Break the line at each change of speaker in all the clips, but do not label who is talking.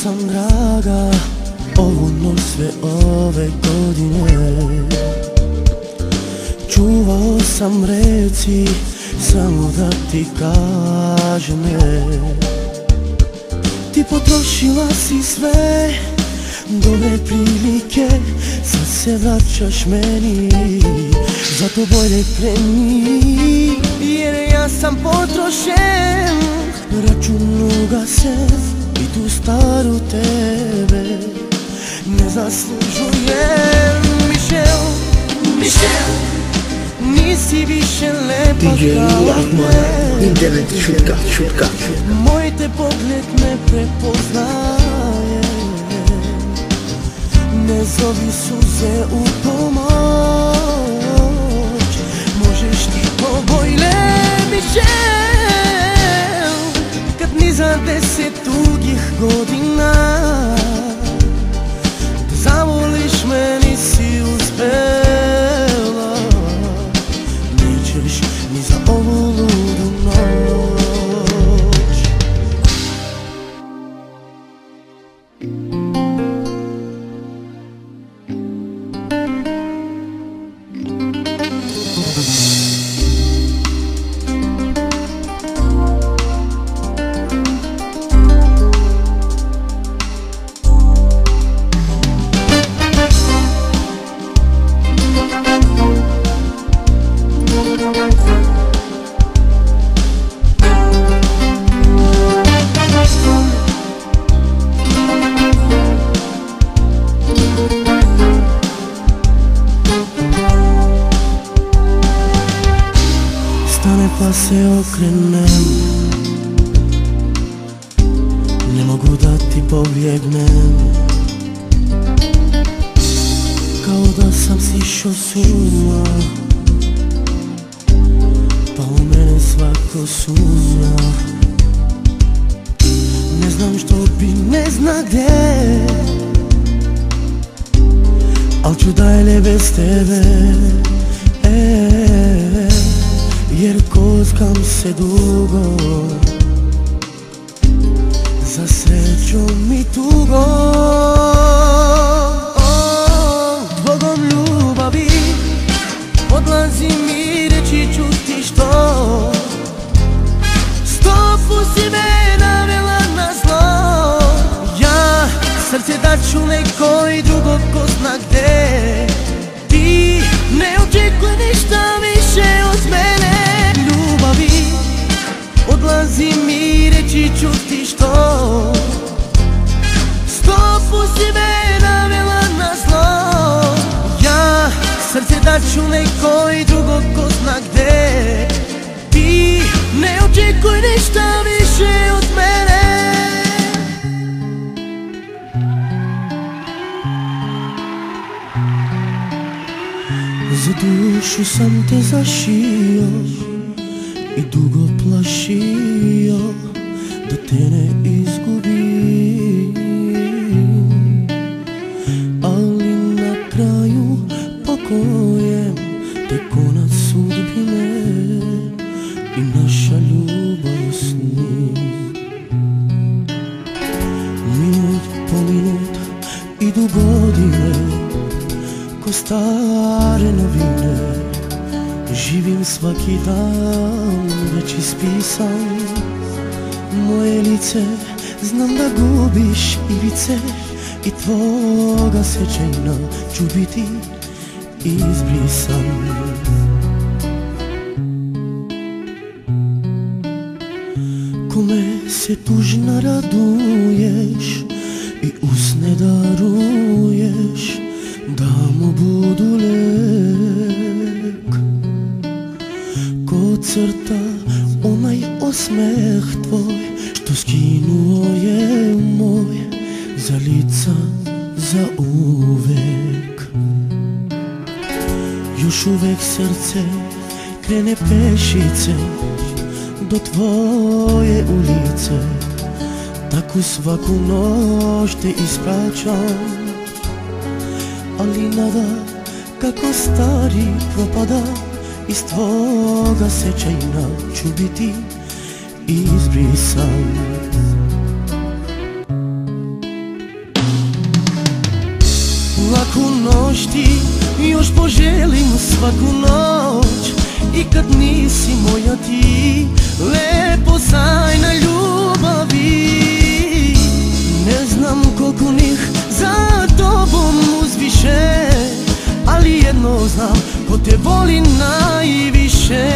sam draga ovu noć sve ove godine. Čuvao sam reci samo da ti kažem ne. Ti potrošila si sve dobre prilike, sad se vraćaš meni, zato bolje kreni, jer ja sam potrošen. Račun ugase i tu staru tebe ne zaslužujem. Michel, nisi više lepa kao me.
Internet šutka.
Moj te pogled ne prepoznaje. Ne zovi suze u pomoć, možeš ti pobojle. Michel, kad ni za 10 dugih godina da zavoliš me nisi uspela, nećeš ni za ovu ludu noć. Pa se okrenem, ne mogu da ti pobjegnem, kao da sam sišao s uma, pa u mene svako sumnja. Ne znam što bi, ne zna gdje, al ću dalje bez tebe, jer kockam se dugo za srećom i tugo. Zbogom ljubavi odlazim i reći ću ti što. Stopu si me navela na zlo, ja srce daću nekoj drugog ko zna gde. Ti ne očekuj ništa više od mene. Odlazim i reći ću ti što. Stopu si me navela na zlo, ja srce daću nekoj drugog ko zna gde. Ti ne očekuj ništa više od mene. Za dušu sam te zašio i dugo plašio da te ne izgubim, ali na kraju pokojem te konac sudbine i naša ljubav s njim. Minut po minut idu godine ko stare novine. Živim svaki dan već ispisan, moje lice znam da gubiš ivice i tvoga sjećanja ću biti izbrisan. Kome se tužna raduješ i usne daruješ da mu budu lek. Ko crta onaj osmeh tvoj što skinuo je moj za lica za uvek. Još uvek srce krene pešice do tvoje ulice, tako svaku noć te ispraćam, ali nada kako stari propada. Iz tvoga sjećanja ću biti izbrisan. Laku noć ti još poželim svaku noć, i kad nisi moja ti lepo sajna ljubavi. Ne znam koliko njih za tobom uzviše, ali jedno znam, ko te voli najviše.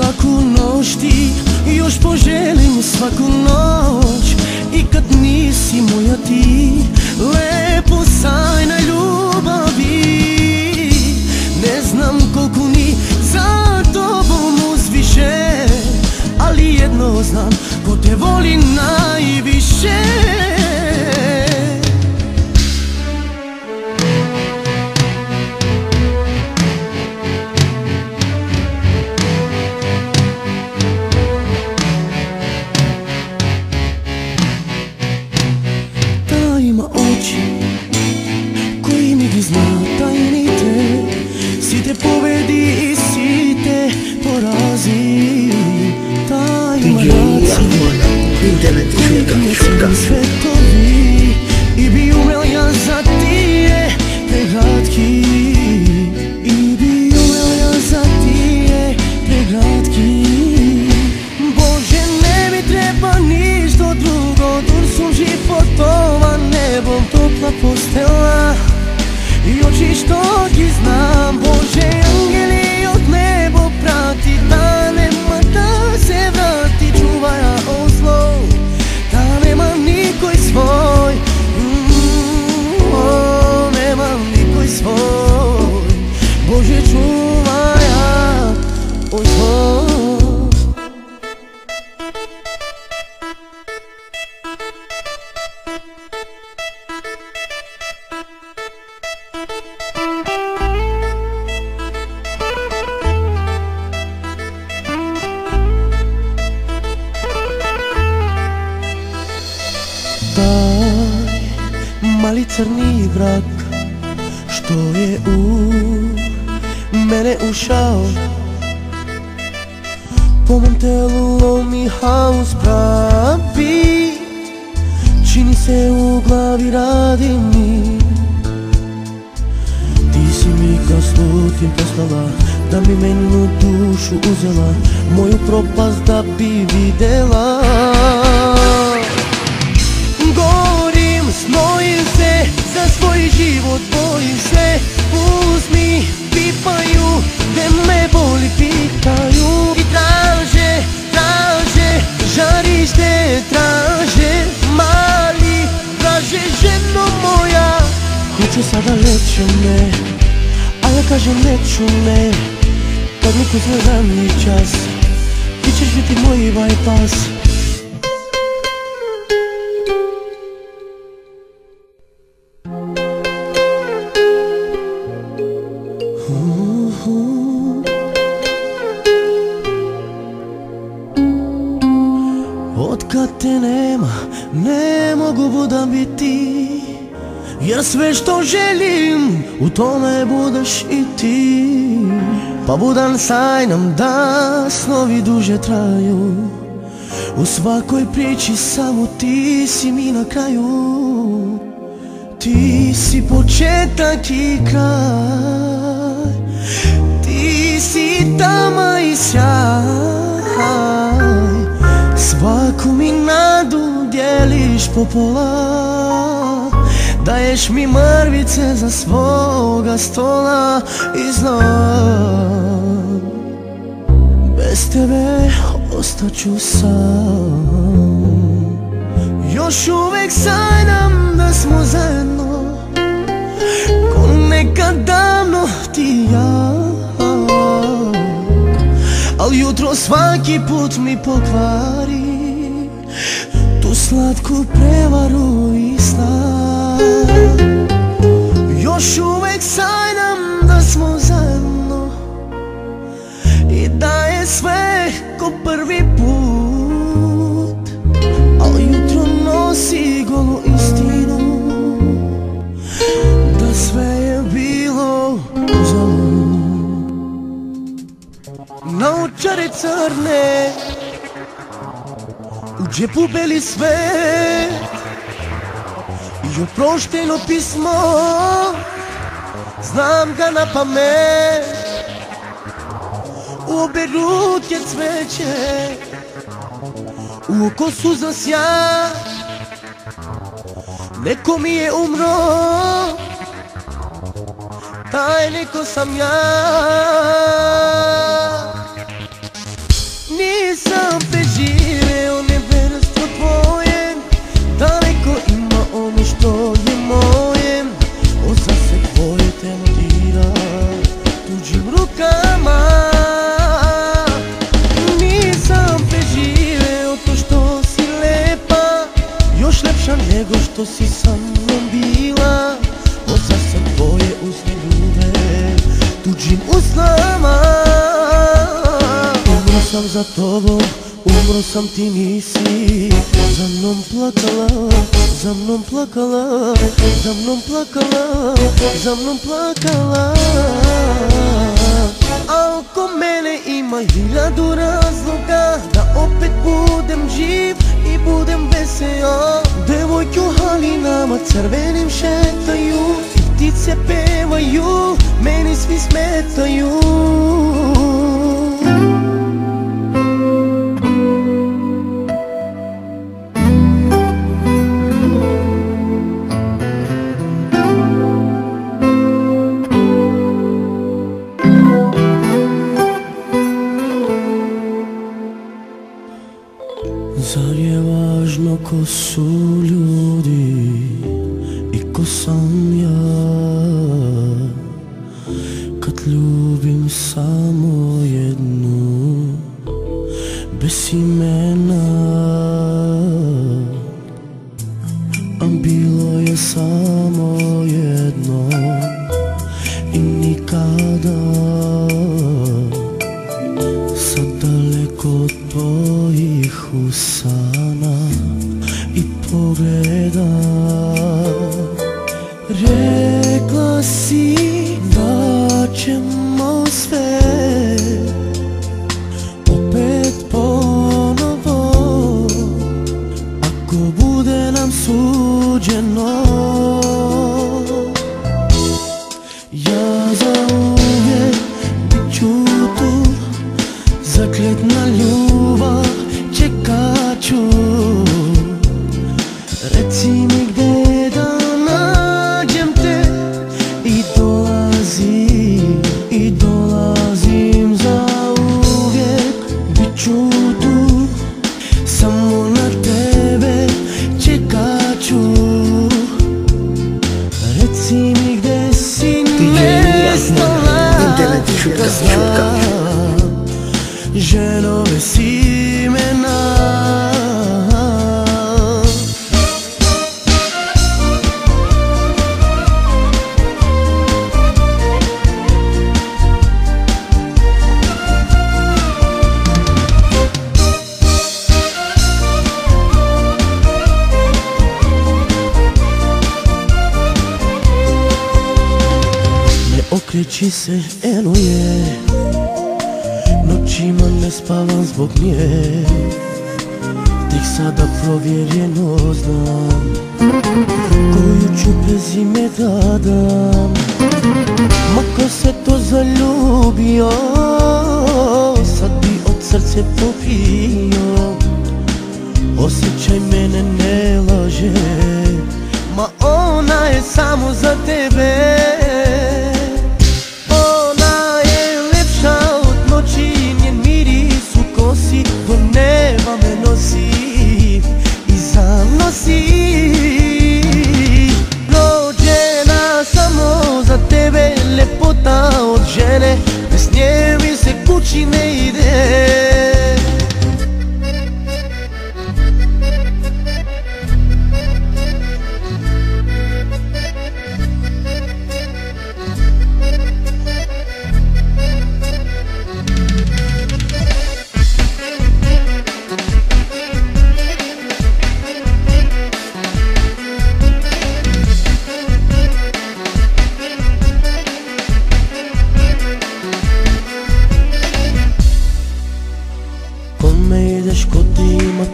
Laku noć ti još poželim svaku noć, i kad nisi moja ti lepo sajna ljubavi. Ne znam koliko ni za tobom uzviše, ali jedno znam, ko te voli najviše. Ta ima oči koji mi gi zna tajnite, si te povedi i si te porazi. Ta ima raci koji krije cijeli svetovi, i bi umel ja za tije preglatki, i bi umel ja za tije preglatki. Bože, ne mi treba ništa drugo, dur su životova nebom topla postela i oči što ti znam. Bože, angeli od nebo prati, da nema da se vrati, čuvaja od zlo, da nema nikoj svoj, nema nikoj svoj. Bože, čuvaja od zlo. Mali crni vrak što je u mene ušao, po mom telu lomi haos pravi, čini se u glavi radi mi. Ti si mi kao slutim postala, da mi menu dušu uzela, moju propast da bi videla. Gorim, snojim se, za svoj život bojim se. Uzmi, pipaju, gde me boli pitaju, i traže, traže, žarište traže. Mali, traže, ženo moja, hoću sada leće me, a ja kažem neću me. Kad mi kuzme rani čas, ti ćeš biti moj bypass. Otkad te nema, ne mogu budam biti, jer sve što želim, u tome budeš i ti. Pa budan sanjam da snovi duže traju, u svakoj priči samo ti si mi na kraju. Ti si početak i kraj, ti si tama i sjaj. Svaku mi nadu dijeliš po pola, daješ mi mrvice za svoga stola. I znam, bez tebe ostaću sam. Još uvek sanjam da smo zajedno, ko nekad davno ti i ja. Al jutro svaki put mi pokvari tu slatku prevaru i sna. Još uvek sanjam da smo zajedno i da je sve ko prvi put, al jutro nosi golu istinu, da sve je bilo uzalud. Naočare crne, u džepu beli svet, и опрощено писмо. Znam ga na pamet, u obe ruke cveće, u oko suza sja. Neko mi je umro, taj neko sam ja. Nisam preživeo neverstvo tvoje, daleko ima ono što je moje. Oza se tvoje telo dira tuđim rukama. Nisam preživeo to što si lepa, još lepša nego što si sa mnom bila. Oza se tvoje usne ljube tuđim usnama. Umro sam za tobom, umro sam, ti nisi za mnom plakala, za mnom plakala, za mnom plakala, za mnom plakala. A oko mene ima 1000 razloga da opet budem živ i budem veseo. Devojke u halinama crvenim šetaju i ptice pevaju, meni svi smetaju. Zar je važno ko su ljudi i ko sam ja, kad ljubim samo jednu bez imena? A bilo je samo jedno i nikada. Sad daleko od tvojih usana i pogleda, rekla si da ćemo sve opet ponovo, ako bude nam suđeno. Ja zauvijek bit ću tu, zakletna ljubav, čekat ću. Reci mi gdje da nađem te i dolazim, i dolazim zauvijek. Bit ću tu, samo na tebe čekat ću. Reci mi gdje si nestala, da znam ženo bez imena. Ne okreći se, eno je, noćima ne spavam zbog nje. Tek sada provjereno znam koju ću prezime da dam. Ma ko se to zaljubio, sad bi od srce popio. Osjećaj mene ne laže, ma ona je samo za tebe. Do neba me nosi i zanosi. Rođena samo za tebe, lepota od žene, bez nje mi se kući ne ide.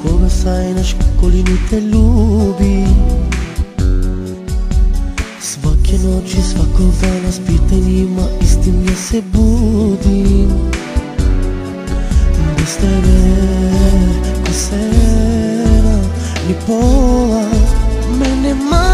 Koga sanjaš, koliko ni te ljubi.
Svakog dana s pitanjima istim ja se budim. Bez tebe ko sera, ni pola mene ma.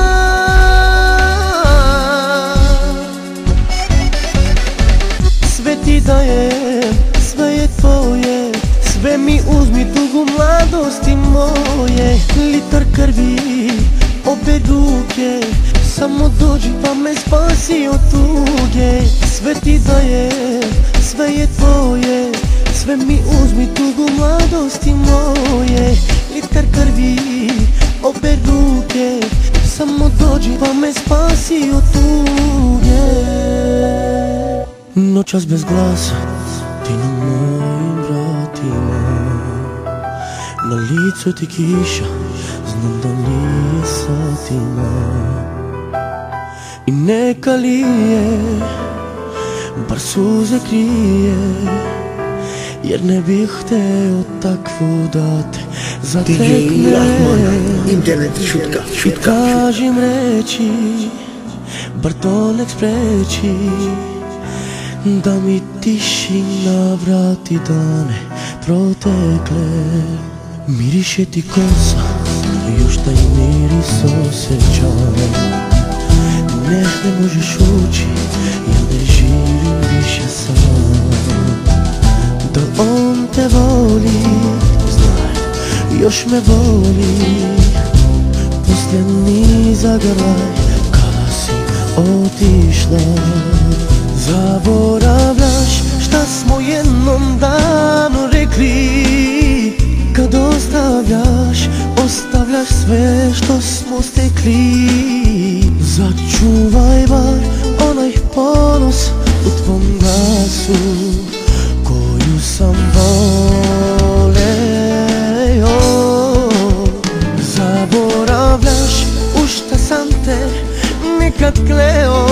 Sve ti dajem, sve je tvoje, sve mi uzmi dugu mladosti moje. Litar krvi, obe ruke, samo dođi pa me spasi od tuge. Sve ti dajem, sve je tvoje, sve mi uzmi tugu mladosti moje. Litar krvi, obe ruke, samo dođi pa me spasi od tuge. Noćas bez glasa, ti na mojim vratima, na licu ti kiša, znam da nije satima. I neka lije, bar suze krije, jer ne bih hteo takvu da te zatekne.
Internet šutka.
I kažem reći, bar to nek spreči, da mi tišina vrati dane protekle. Miriše ti kosa, još taj miris osjećam. Ne možeš ući, ja ne živim više sam. Da on te voli, znaj, još me voli. Posljednji zagrljaj, kada si otišla. Zaboravljaš šta smo jednom davno rekli. Kad ostavljaš, ostavljaš sve što smo stekli. Začuvaj bar onaj ponos u tvom glasu koju sam voleo. Zaboravljaš u šta sam te nekad kleo.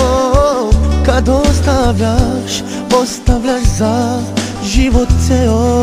Kad ostavljaš, ostavljaš za život ceo.